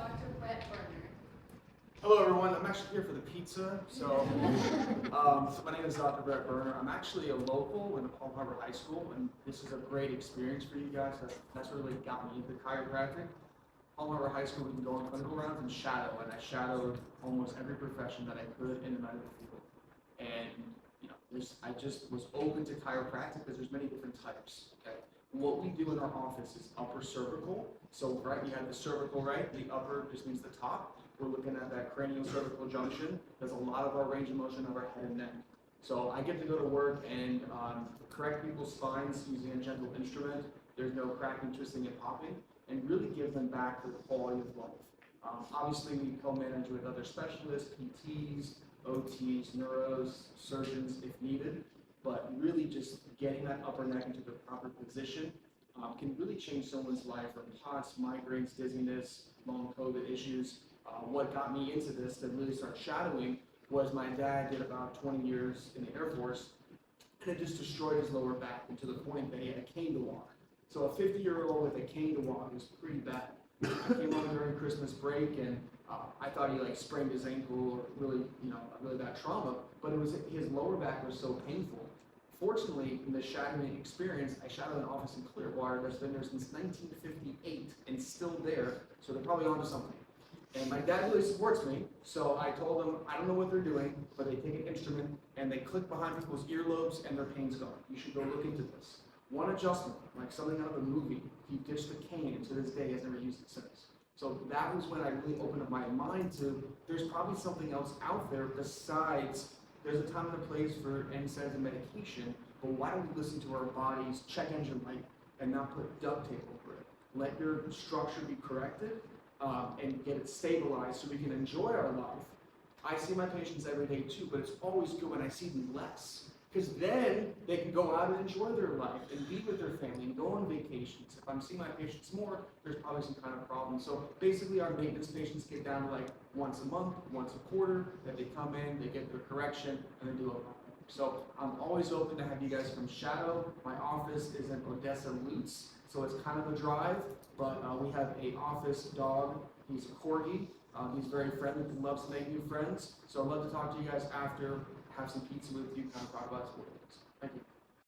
Dr. Brett Berner. Hello everyone, I'm actually here for the pizza. So my name is Dr. Brett Berner. I'm actually a local in the Palm Harbor High School, and this is a great experience for you guys. That's what really got me into chiropractic. Palm Harbor High School, we can go on clinical rounds and shadow, and I shadowed almost every profession that I could in the medical field. And I just was open to chiropractic because there's many different types. Okay, what we do in our office is upper cervical. So right, you have the cervical, right? The upper just means the top. We're looking at that cranial-cervical junction. There's a lot of our range of motion of our head and neck. So I get to go to work and correct people's spines using a gentle instrument. There's no cracking, twisting, and popping, and really give them back to the quality of life. Obviously, we co-manage with other specialists, PTs, OTs, neuros, surgeons if needed, but really just getting that upper neck into the proper position can really change someone's life from POTS, migraines, dizziness, long COVID issues. What got me into this to really start shadowing was my dad did about 20 years in the Air Force, and it just destroyed his lower back, and to the point that he had a cane to walk. So a 50-year-old with a cane to walk was pretty bad. I came home during Christmas break, and I thought he sprained his ankle or really, a really bad trauma, but it was his lower back was so painful. Fortunately, in the shadowing experience, I shadowed an office in Clearwater that's been there since 1958 and still there, so they're probably onto something. And my dad really supports me, so I told him, I don't know what they're doing, but they take an instrument and they click behind people's earlobes and their pain's gone. You should go look into this. One adjustment, like something out of a movie, he ditched the cane and to this day has never used it since. So that was when I really opened up my mind to, there's probably something else out there besides, there's a time and a place for NSAIDs and medication, but why don't we listen to our body's check engine light and not put duct tape over it? Let your structure be corrected and get it stabilized so we can enjoy our life. I see my patients every day too, but it's always good when I see them less, because then they can go out and enjoy their life and be with their family and go on vacations. If I'm seeing my patients more, there's probably some kind of problem. So basically our maintenance patients get down to once a month, once a quarter, that they come in, they get their correction, and they do a problem. So I'm always open to have you guys come shadow. My office is in Odessa, Lutz, so it's kind of a drive, but we have an office dog. He's a corgi. He's very friendly and loves to make new friends. So I'd love to talk to you guys after, have some pizza with you, kind of talk about sports. Thank you.